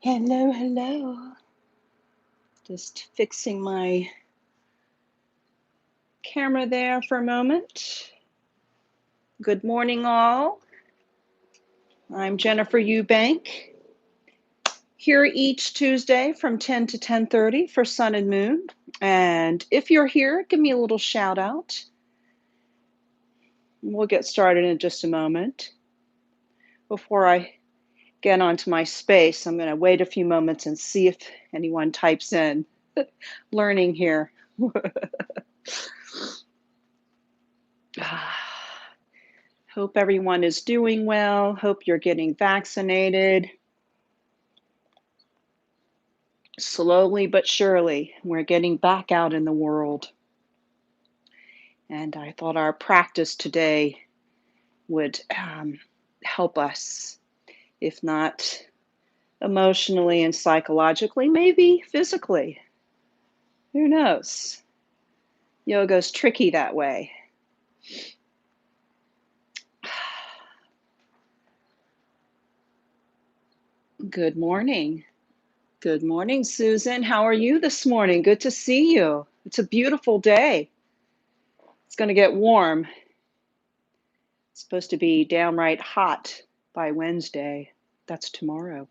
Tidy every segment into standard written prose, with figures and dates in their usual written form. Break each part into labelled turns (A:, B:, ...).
A: Hello, hello. Just fixing my camera there for a moment. Good morning, all. I'm Jennifer Eubank, here each Tuesday from 10 to 10:30 for Sun and Moon. And if you're here, give me a little shout out. We'll get started in just a moment. Before I get onto my space, I'm going to wait a few moments and see if anyone types in. Learning here. Hope everyone is doing well. Hope you're getting vaccinated. Slowly but surely, we're getting back out in the world. And I thought our practice today would help us, if not emotionally and psychologically, maybe physically. Who knows? Yoga's tricky that way. Good morning. Good morning, Susan. How are you this morning? Good to see you. It's a beautiful day. It's going to get warm. It's supposed to be downright hot by Wednesday. That's tomorrow.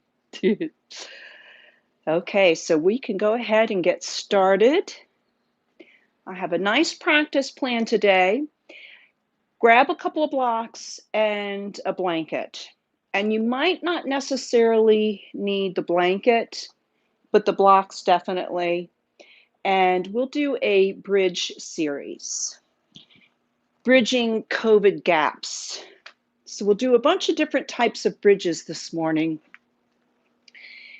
A: Okay, so we can go ahead and get started. I have a nice practice plan today. Grab a couple of blocks and a blanket. And you might not necessarily need the blanket, but the blocks definitely. And we'll do a bridge series, bridging COVID gaps. So we'll do a bunch of different types of bridges this morning.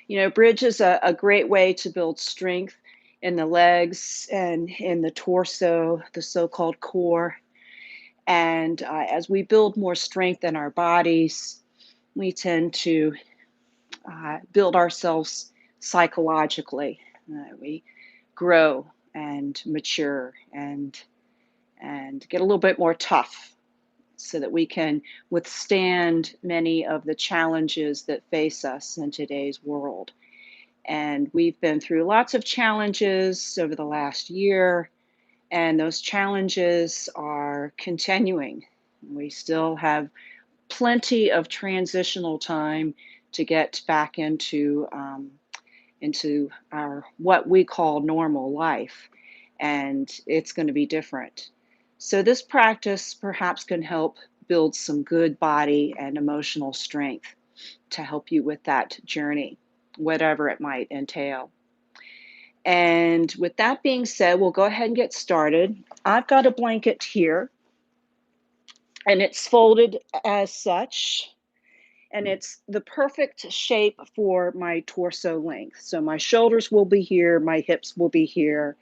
A: You know, bridge is a great way to build strength in the legs and in the torso, the so-called core. And as we build more strength in our bodies, we tend to build ourselves psychologically. We grow and mature and get a little bit more tough so that we can withstand many of the challenges that face us in today's world. And we've been through lots of challenges over the last year, and those challenges are continuing. We still have plenty of transitional time to get back into our what we call normal life, and it's going to be different. So this practice perhaps can help build some good body and emotional strength to help you with that journey, whatever it might entail. And with that being said, we'll go ahead and get started. I've got a blanket here, and it's folded as such, and it's the perfect shape for my torso length. So my shoulders will be here, my hips will be here,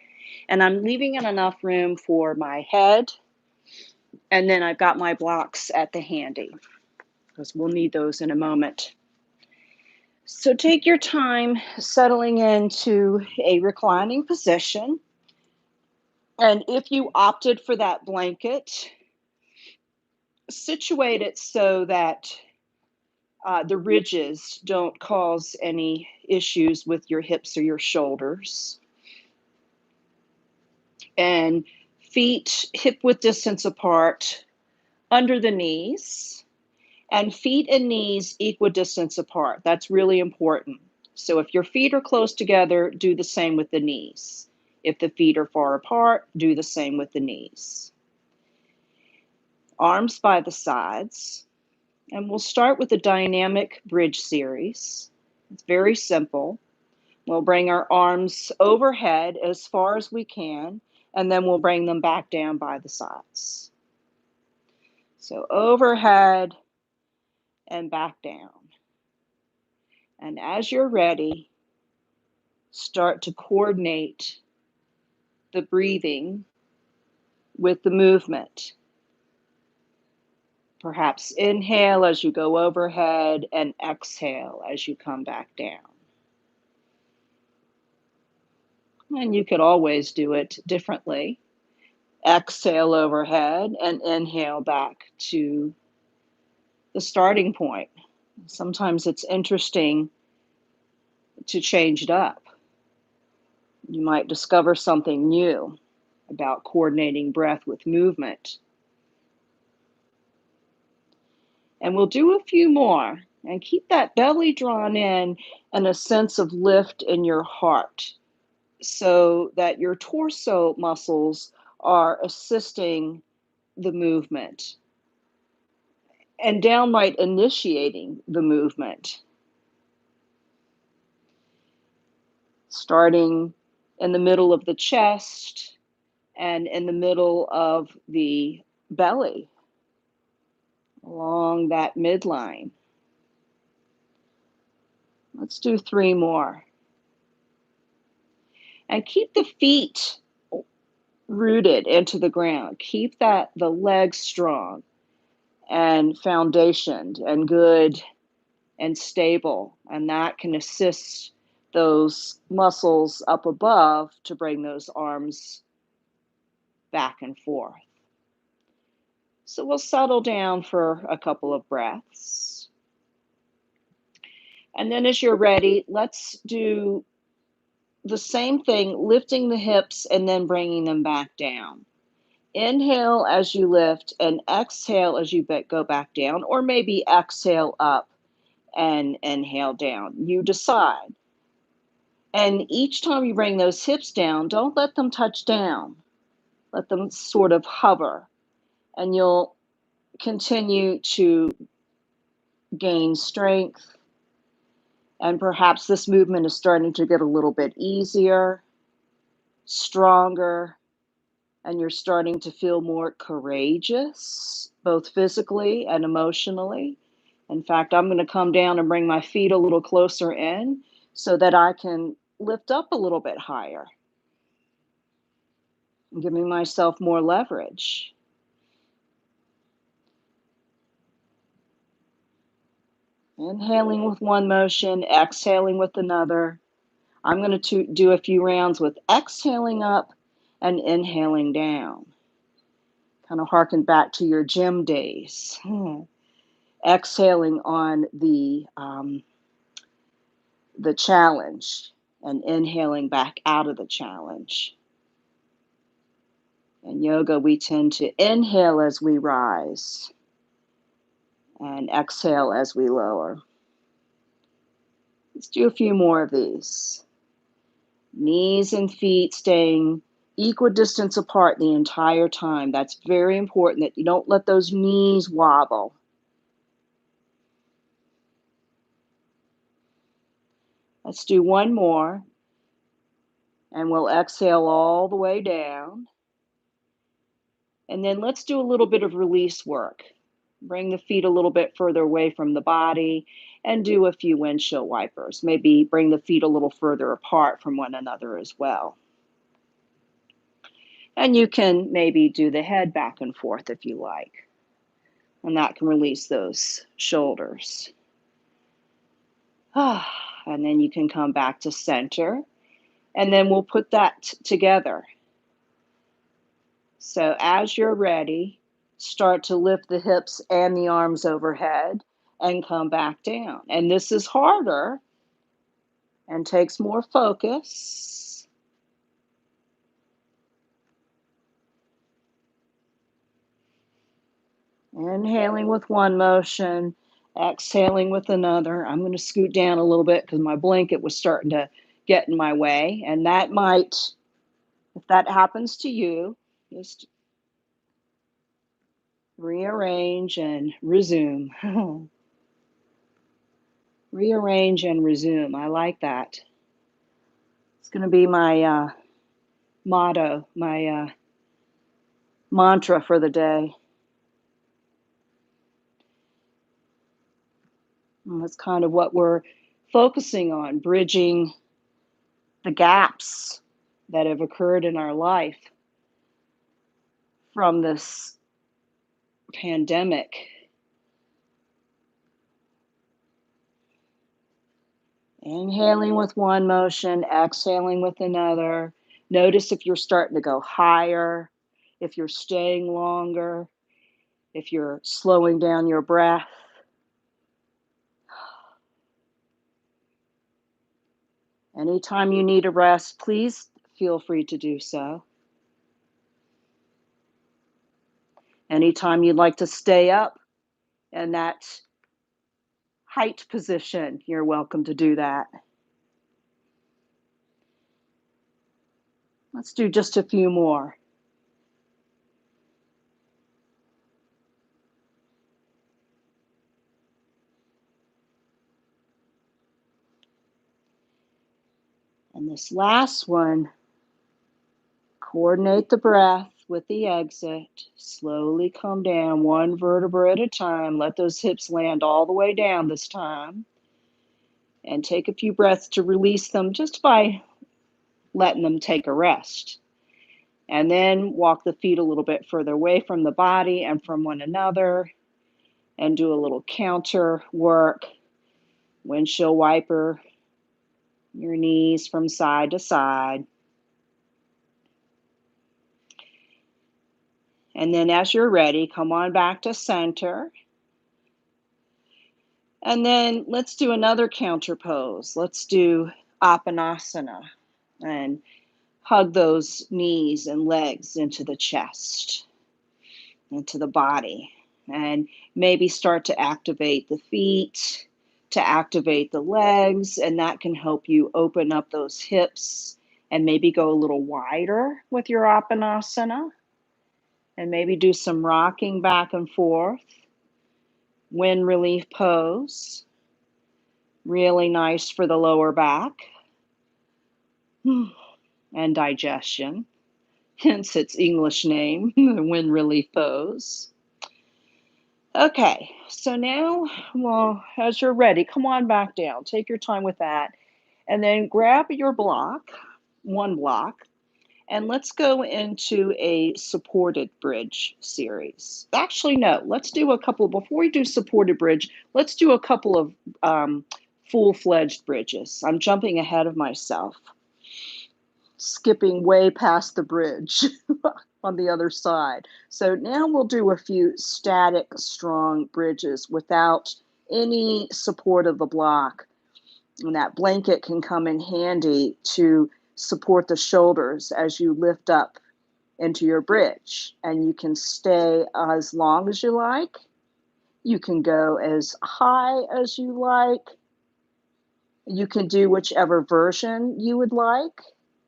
A: and I'm leaving in enough room for my head. And then I've got my blocks at the handy, because we'll need those in a moment. So take your time settling into a reclining position. And if you opted for that blanket, situate it so that the ridges don't cause any issues with your hips or your shoulders. And feet hip width distance apart under the knees, and feet and knees equidistance apart. That's really important. So if your feet are close together, do the same with the knees. If the feet are far apart, do the same with the knees. Arms by the sides. And we'll start with the dynamic bridge series. It's very simple. We'll bring our arms overhead as far as we can, and then we'll bring them back down by the sides. So overhead and back down. And as you're ready, start to coordinate the breathing with the movement. Perhaps inhale as you go overhead and exhale as you come back down. And you could always do it differently. Exhale overhead and inhale back to the starting point. Sometimes it's interesting to change it up. You might discover something new about coordinating breath with movement. And we'll do a few more and keep that belly drawn in and a sense of lift in your heart so that your torso muscles are assisting the movement and downright initiating the movement. Starting in the middle of the chest and in the middle of the belly, along that midline. Let's do 3 more. And keep the feet rooted into the ground. Keep the legs strong and foundationed and good and stable. And that can assist those muscles up above to bring those arms back and forth. So we'll settle down for a couple of breaths. And then as you're ready, let's do the same thing, lifting the hips and then bringing them back down. Inhale as you lift and exhale as you go back down, or maybe exhale up and inhale down. You decide. And each time you bring those hips down, don't let them touch down. Let them sort of hover. And you'll continue to gain strength. And perhaps this movement is starting to get a little bit easier, stronger, and you're starting to feel more courageous, both physically and emotionally. In fact, I'm going to come down and bring my feet a little closer in so that I can lift up a little bit higher. I'm giving myself more leverage. Inhaling with one motion, exhaling with another. I'm going to do a few rounds with exhaling up and inhaling down. Kind of harken back to your gym days. Exhaling on the challenge and inhaling back out of the challenge. In yoga, we tend to inhale as we rise and exhale as we lower. Let's do a few more of these. Knees and feet staying equidistance apart the entire time. That's very important that you don't let those knees wobble. Let's do one more. And we'll exhale all the way down. And then let's do a little bit of release work. Bring the feet a little bit further away from the body and do a few windshield wipers. Maybe bring the feet a little further apart from one another as well. And you can maybe do the head back and forth if you like. And that can release those shoulders. And then you can come back to center. And then we'll put that together. So as you're ready, start to lift the hips and the arms overhead and come back down. And this is harder and takes more focus. Inhaling with one motion, exhaling with another. I'm going to scoot down a little bit because my blanket was starting to get in my way. And that might, if that happens to you, just rearrange and resume. Rearrange and resume. I like that. It's going to be my motto, my mantra for the day. And that's kind of what we're focusing on, bridging the gaps that have occurred in our life from this pandemic. Inhaling with one motion, exhaling with another. Notice if you're starting to go higher, if you're staying longer, if you're slowing down your breath. Anytime you need a rest, please feel free to do so. Anytime you'd like to stay up in that height position, you're welcome to do that. Let's do just a few more. And this last one, coordinate the breath with the exit. Slowly come down one vertebra at a time. Let those hips land all the way down this time. And take a few breaths to release them just by letting them take a rest. And then walk the feet a little bit further away from the body and from one another. And do a little counter work. Windshield wiper your knees from side to side. And then as you're ready, come on back to center. And then let's do another counter pose. Let's do Apanasana and hug those knees and legs into the chest, into the body. And maybe start to activate the feet, to activate the legs, and that can help you open up those hips and maybe go a little wider with your Apanasana. And maybe do some rocking back and forth. Wind relief pose. Really nice for the lower back and digestion, hence its English name, the wind relief pose. Okay, so now, well, as you're ready, come on back down. Take your time with that. And then grab your block, one block, and let's go into a supported bridge series. Actually, no, let's do a couple, before we do supported bridge, let's do a couple of full-fledged bridges. I'm jumping ahead of myself, skipping way past the bridge on the other side. So now we'll do a few static, strong bridges without any support of the block. And that blanket can come in handy to support the shoulders as you lift up into your bridge. And you can stay as long as you like. You can go as high as you like. You can do whichever version you would like.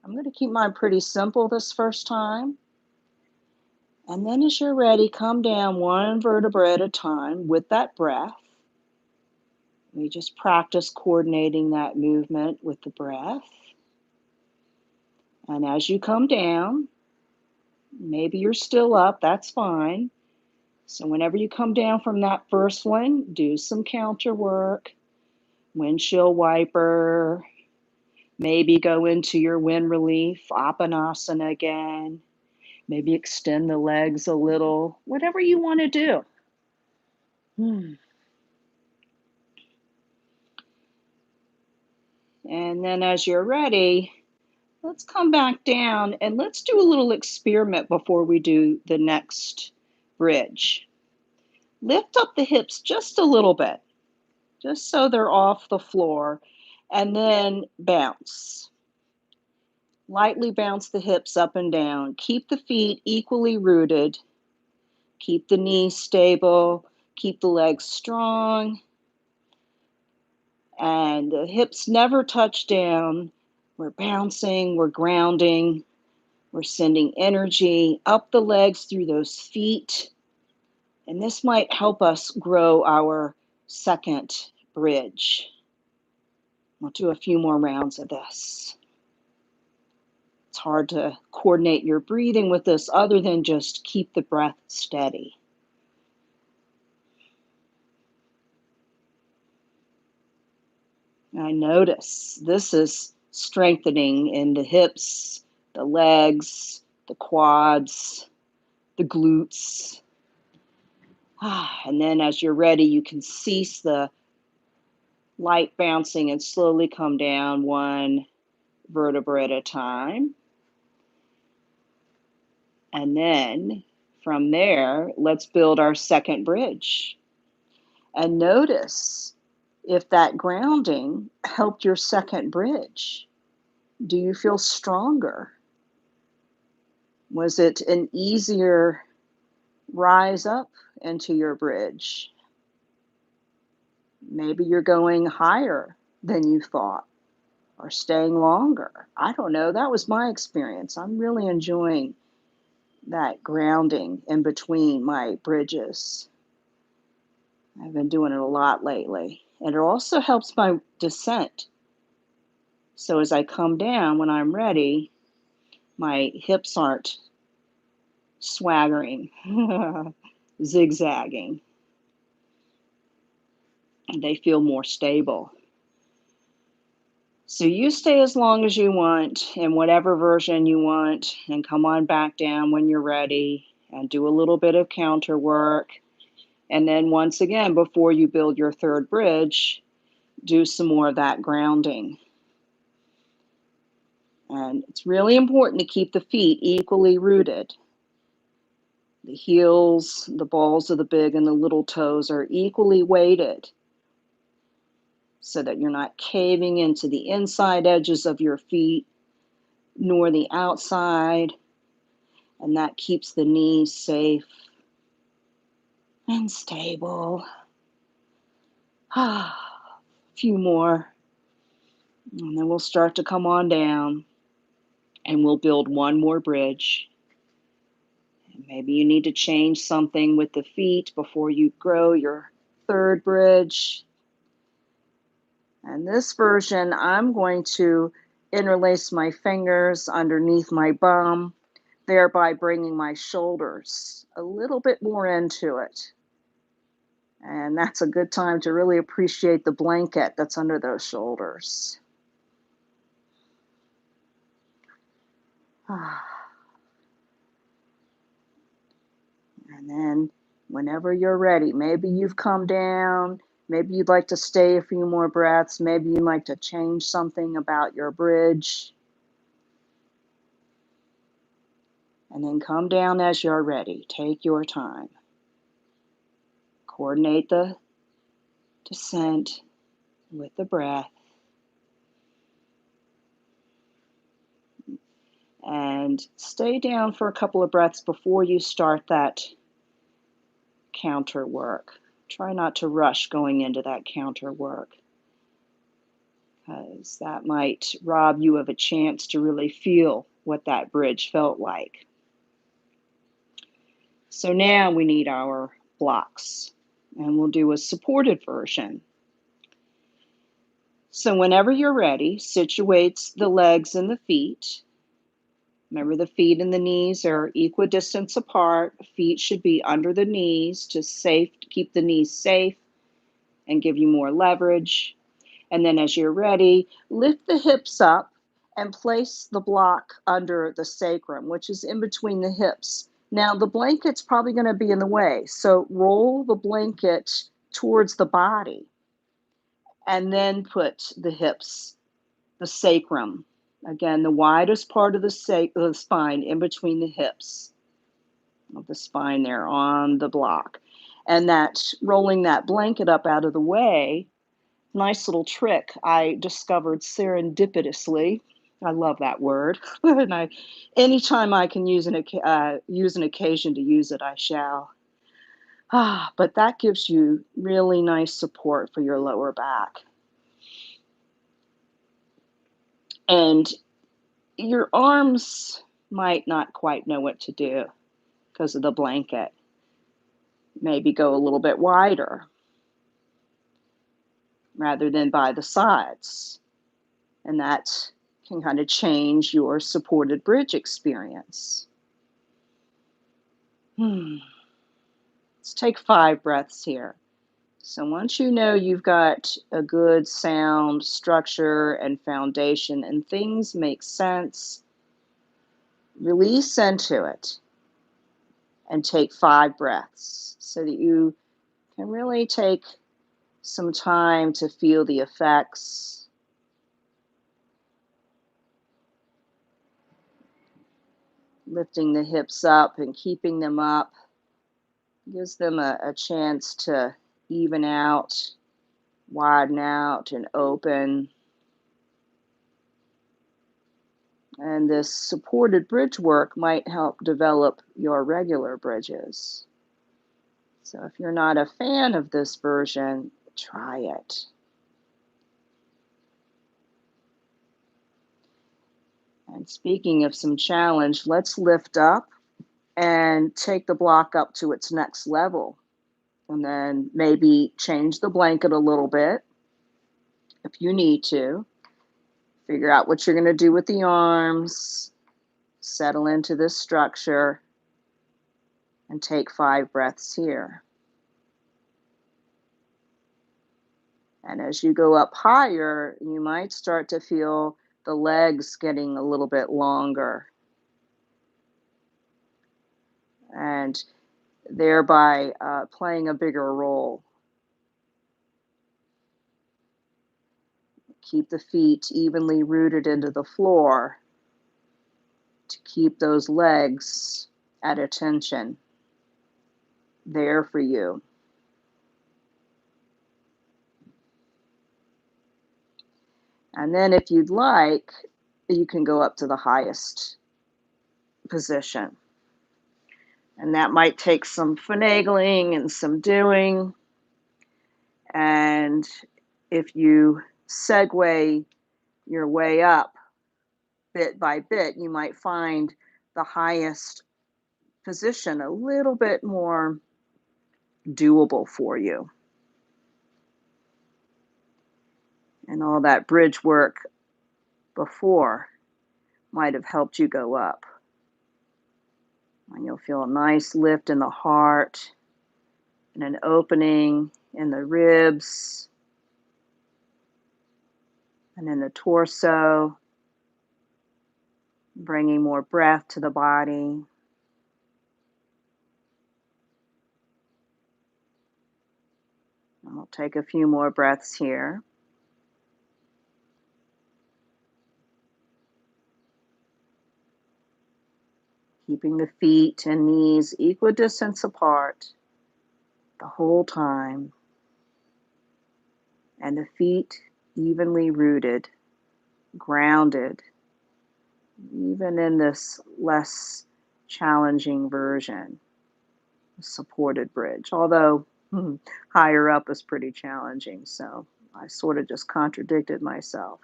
A: I'm going to keep mine pretty simple this first time. And then as you're ready, come down one vertebra at a time with that breath. We just practice coordinating that movement with the breath. And as you come down, maybe you're still up, that's fine. So whenever you come down from that first one, do some counter work, windshield wiper, maybe go into your wind relief, Apanasana again, maybe extend the legs a little, whatever you want to do. And then as you're ready, let's come back down and let's do a little experiment before we do the next bridge. Lift up the hips just a little bit, just so they're off the floor, and then bounce. Lightly bounce the hips up and down. Keep the feet equally rooted. Keep the knees stable. Keep the legs strong. And the hips never touch down. We're bouncing, we're grounding, we're sending energy up the legs through those feet. And this might help us grow our second bridge. We'll do a few more rounds of this. It's hard to coordinate your breathing with this other than just keep the breath steady. I notice this is strengthening in the hips, the legs, the quads, the glutes. And then as you're ready, you can cease the light bouncing and slowly come down one vertebra at a time. And then from there, let's build our second bridge. And notice if that grounding helped your second bridge. Do you feel stronger? Was it an easier rise up into your bridge? Maybe you're going higher than you thought or staying longer. I don't know. That was my experience. I'm really enjoying that grounding in between my bridges. I've been doing it a lot lately. And it also helps my descent. So as I come down, when I'm ready, my hips aren't swaggering, zigzagging, and they feel more stable. So you stay as long as you want in whatever version you want, and come on back down when you're ready and do a little bit of counter work. And then once again, before you build your third bridge, do some more of that grounding. And it's really important to keep the feet equally rooted. The heels, the balls of the big and the little toes are equally weighted so that you're not caving into the inside edges of your feet nor the outside. And that keeps the knees safe and stable. A few more. And then we'll start to come on down and we'll build one more bridge. And maybe you need to change something with the feet before you grow your third bridge. And this version, I'm going to interlace my fingers underneath my bum, thereby bringing my shoulders a little bit more into it. And that's a good time to really appreciate the blanket that's under those shoulders. And then whenever you're ready, maybe you've come down, maybe you'd like to stay a few more breaths, maybe you'd like to change something about your bridge. And then come down as you're ready. Take your time. Coordinate the descent with the breath. And stay down for a couple of breaths before you start that counter work. Try not to rush going into that counter work, because that might rob you of a chance to really feel what that bridge felt like. So now we need our blocks, and we'll do a supported version. So whenever you're ready, situate the legs and the feet. Remember, the feet and the knees are equidistant apart. Feet should be under the knees to keep the knees safe and give you more leverage. And then as you're ready, lift the hips up and place the block under the sacrum, which is in between the hips. Now, the blanket's probably going to be in the way, so roll the blanket towards the body and then put the hips, the sacrum, again, the widest part of the spine in between the hips of the spine there on the block. And that rolling that blanket up out of the way, nice little trick I discovered serendipitously. I love that word. And anytime I can use an occasion to use it, I shall. But that gives you really nice support for your lower back. And your arms might not quite know what to do because of the blanket. Maybe go a little bit wider rather than by the sides. And that can kind of change your supported bridge experience. Let's take 5 breaths here. So once you know you've got a good sound structure and foundation and things make sense, release into it and take 5 breaths so that you can really take some time to feel the effects. Lifting the hips up and keeping them up gives them a chance to even out, widen out, and open. And this supported bridge work might help develop your regular bridges. So if you're not a fan of this version, try it. And speaking of some challenge, let's lift up and take the block up to its next level. And then maybe change the blanket a little bit if you need to. Figure out what you're going to do with the arms. Settle into this structure and take 5 breaths here. And as you go up higher, you might start to feel the legs getting a little bit longer, and thereby playing a bigger role. Keep the feet evenly rooted into the floor to keep those legs at attention, there for you. And then if you'd like, you can go up to the highest position. And that might take some finagling and some doing. And if you segue your way up bit by bit, you might find the highest position a little bit more doable for you. And all that bridge work before might have helped you go up. And you'll feel a nice lift in the heart and an opening in the ribs and in the torso, bringing more breath to the body. And we'll take a few more breaths here. Keeping the feet and knees equidistant apart the whole time, and the feet evenly rooted, grounded, even in this less challenging version, supported bridge, although higher up is pretty challenging, so I sort of just contradicted myself.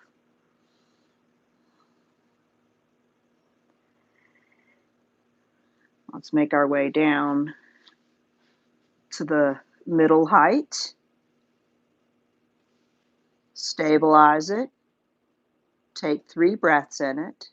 A: Let's make our way down to the middle height. Stabilize it. Take 3 breaths in it.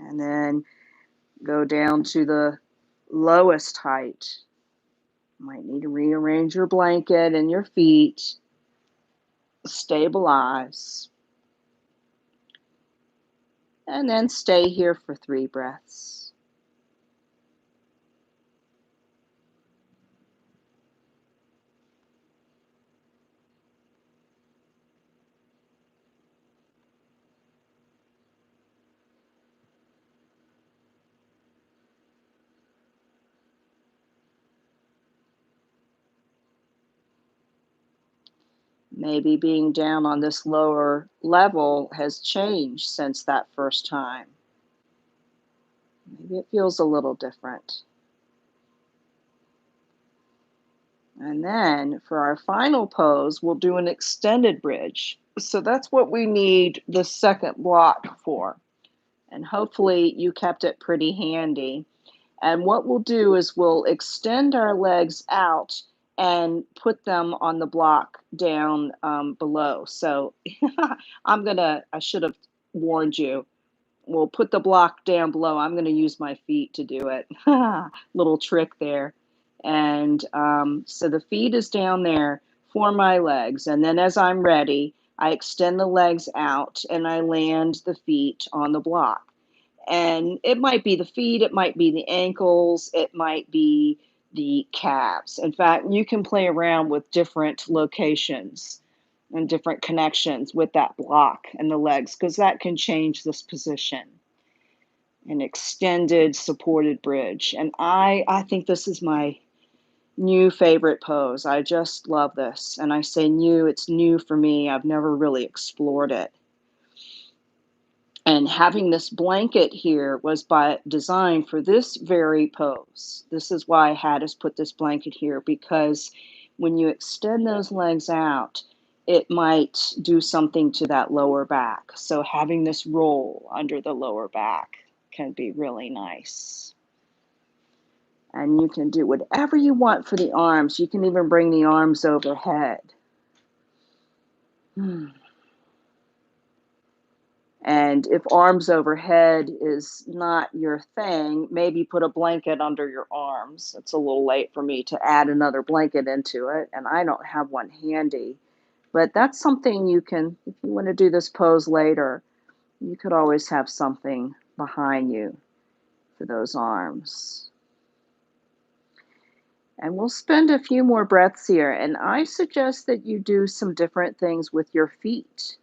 A: And then go down to the lowest height. You might need to rearrange your blanket and your feet. Stabilize. And then stay here for 3 breaths. Maybe being down on this lower level has changed since that first time. Maybe it feels a little different. And then for our final pose, we'll do an extended bridge. So that's what we need the second block for. And hopefully you kept it pretty handy. And what we'll do is we'll extend our legs out and put them on the block down below. So I should have warned you. We'll put the block down below. I'm going to use my feet to do it. Little trick there. And so the feet is down there for my legs. And then as I'm ready, I extend the legs out and I land the feet on the block. And it might be the feet, it might be the ankles, it might be the calves. In fact, you can play around with different locations and different connections with that block and the legs, because that can change this position. An extended supported bridge. And I think this is my new favorite pose. I just love this. And I say new, it's new for me. I've never really explored it. And having this blanket here was by design for this very pose. This is why I had us put this blanket here, because when you extend those legs out, it might do something to that lower back. So having this roll under the lower back can be really nice. And you can do whatever you want for the arms. You can even bring the arms overhead. And if arms overhead is not your thing, maybe put a blanket under your arms. It's a little late for me to add another blanket into it, and I don't have one handy. But that's something you can, if you want to do this pose later, you could always have something behind you for those arms. And we'll spend a few more breaths here, and I suggest that you do some different things with your feet.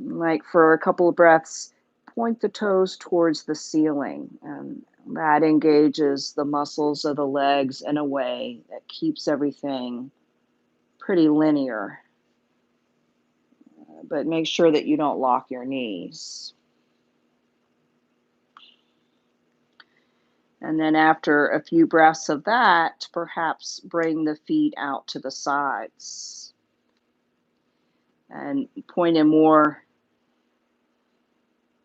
A: Like for a couple of breaths, point the toes towards the ceiling, and that engages the muscles of the legs in a way that keeps everything pretty linear. But make sure that you don't lock your knees. And then after a few breaths of that, perhaps bring the feet out to the sides and point in more,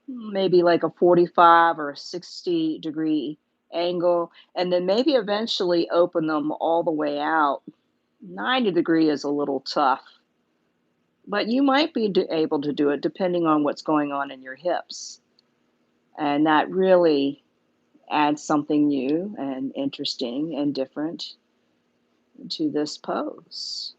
A: maybe like a 45 or a 60-degree angle, and then maybe eventually open them all the way out. 90-degree is a little tough, but you might be able to do it depending on what's going on in your hips. And that really adds something new and interesting and different to this pose.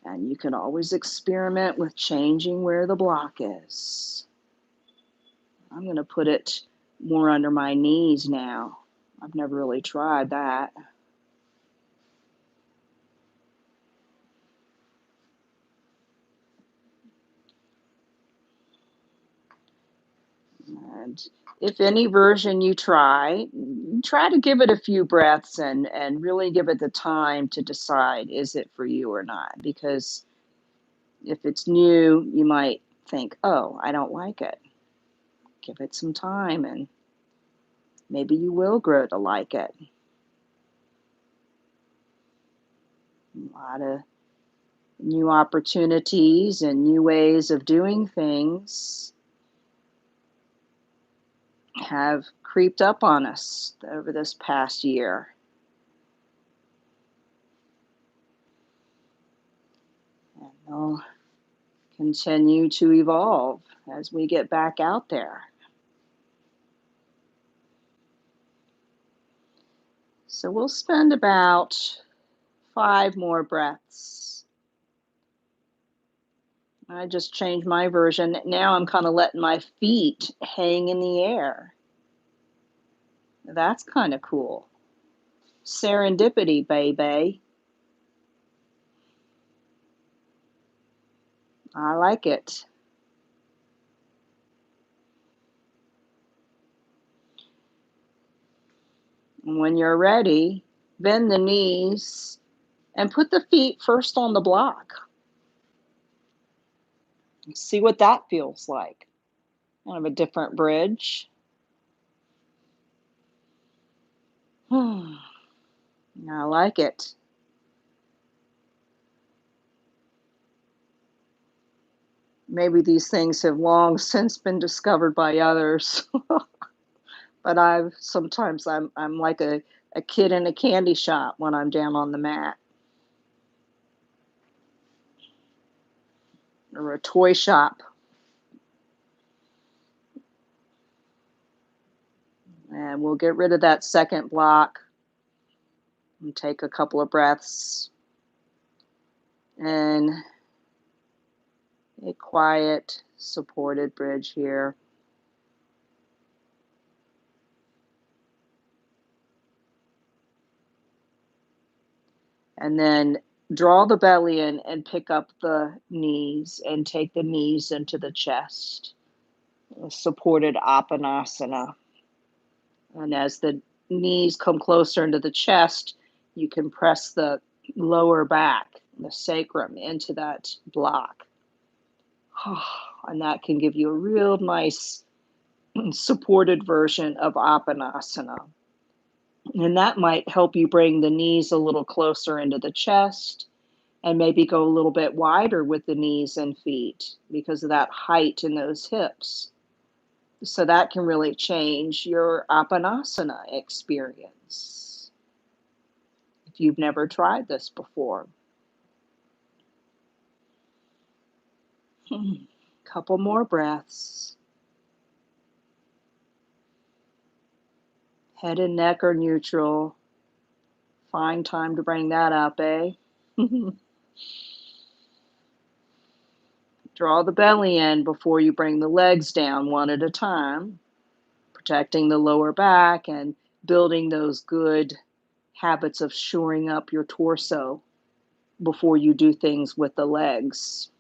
A: And you can always experiment with changing where the block is. I'm going to put it more under my knees now. I've never really tried that. And if any version you try to give it a few breaths and really give it the time to decide, is it for you or not? Because if it's new, you might think, oh, I don't like it. Give it some time and maybe you will grow to like it. A lot of new opportunities and new ways of doing things have creeped up on us over this past year. And they'll continue to evolve as we get back out there. So we'll spend about 5 more breaths. I just changed my version. Now I'm kind of letting my feet hang in the air. That's kind of cool. Serendipity, baby. I like it. And when you're ready, bend the knees and put the feet first on the block. See what that feels like. Kind of a different bridge. I like it. Maybe these things have long since been discovered by others. But I'm like a kid in a candy shop when I'm down on the mat. Or a toy shop. And we'll get rid of that second block and take a couple of breaths and a quiet, supported bridge here. And then draw the belly in and pick up the knees and take the knees into the chest. A supported Apanasana. And as the knees come closer into the chest, you can press the lower back, the sacrum, into that block. And that can give you a real nice supported version of Apanasana. And that might help you bring the knees a little closer into the chest and maybe go a little bit wider with the knees and feet because of that height in those hips. So that can really change your Apanasana experience if you've never tried this before. Couple more breaths. Head and neck are neutral. Find time to bring that up, eh? Draw the belly in before you bring the legs down one at a time, protecting the lower back and building those good habits of shoring up your torso before you do things with the legs.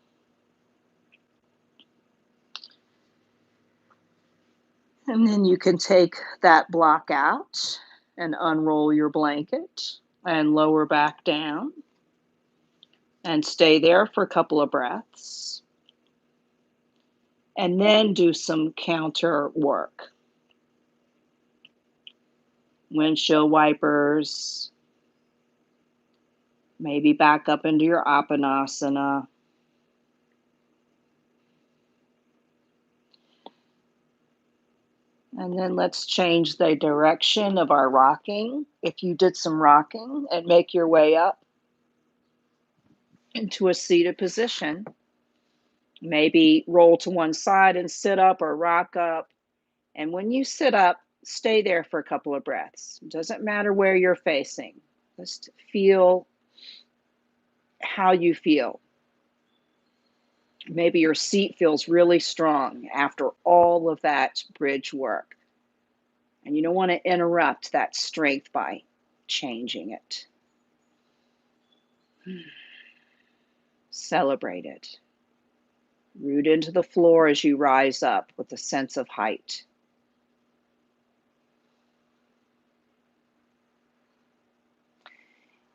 A: And then you can take that block out and unroll your blanket and lower back down and stay there for a couple of breaths. And then do some counter work. Windshield wipers, maybe back up into your Apanasana. And then let's change the direction of our rocking. If you did some rocking and make your way up into a seated position, maybe roll to one side and sit up or rock up. And when you sit up, stay there for a couple of breaths. It doesn't matter where you're facing. Just feel how you feel. Maybe your seat feels really strong after all of that bridge work. And you don't want to interrupt that strength by changing it. Celebrate it. Root into the floor as you rise up with a sense of height.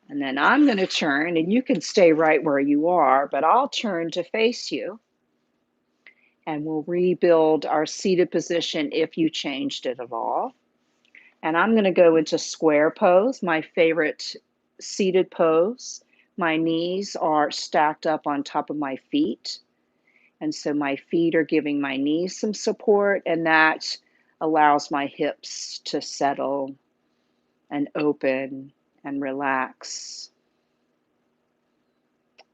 A: And then I'm going to turn, and you can stay right where you are, but I'll turn to face you. And we'll rebuild our seated position if you changed it at all. And I'm going to go into square pose, my favorite seated pose. My knees are stacked up on top of my feet. And so my feet are giving my knees some support, and that allows my hips to settle and open and relax.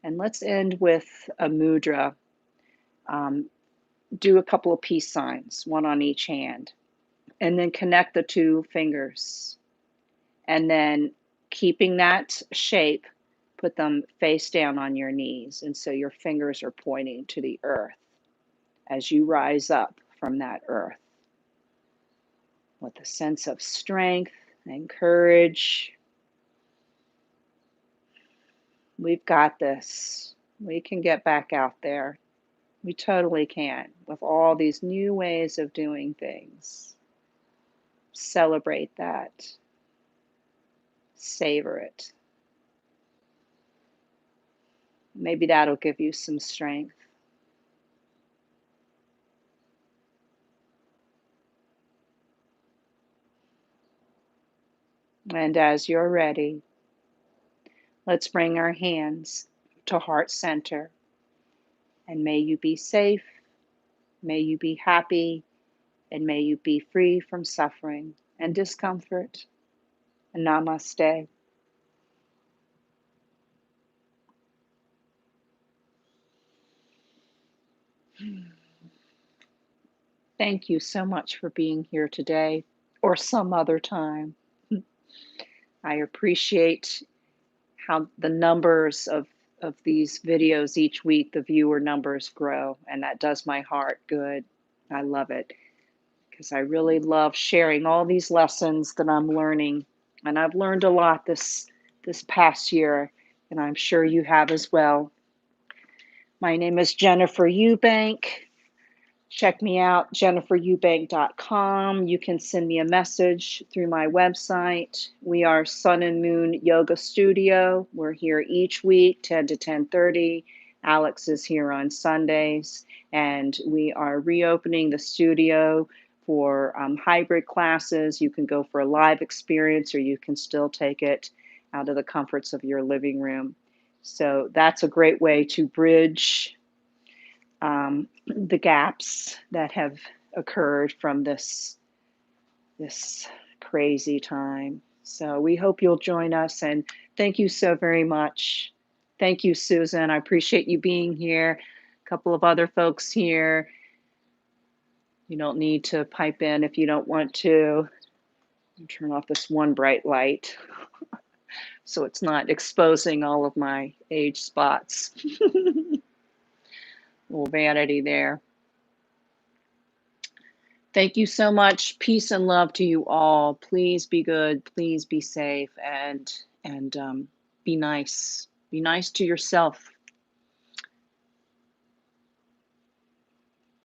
A: And let's end with a mudra. Do a couple of peace signs, one on each hand, and then connect the two fingers. And then keeping that shape, put them face down on your knees. And so your fingers are pointing to the earth as you rise up from that earth with a sense of strength and courage. We've got this. We can get back out there. We totally can with all these new ways of doing things. Celebrate that. Savor it. Maybe that'll give you some strength. And as you're ready, let's bring our hands to heart center. And may you be safe, may you be happy, and may you be free from suffering and discomfort. Namaste. Thank you so much for being here today or some other time. I appreciate how the numbers of these videos each week, the viewer numbers grow, and that does my heart good. I love it because I really love sharing all these lessons that I'm learning, and I've learned a lot this past year and I'm sure you have as well. My name is Jennifer Eubank. Check me out, jennifereubank.com. You can send me a message through my website. We are Sun and Moon Yoga Studio. We're here each week, 10 to 10:30. Alex is here on Sundays, and we are reopening the studio for hybrid classes. You can go for a live experience, or you can still take it out of the comforts of your living room. So that's a great way to bridge the gaps that have occurred from this crazy time. So we hope you'll join us, and thank you so very much. Thank you, Susan. I appreciate you being here. A couple of other folks here. You don't need to pipe in if you don't want to. Turn off this one bright light so it's not exposing all of my age spots. Little vanity there. Thank you so much. Peace and love to you all. Please be good. Please be safe, and be nice. Be nice to yourself.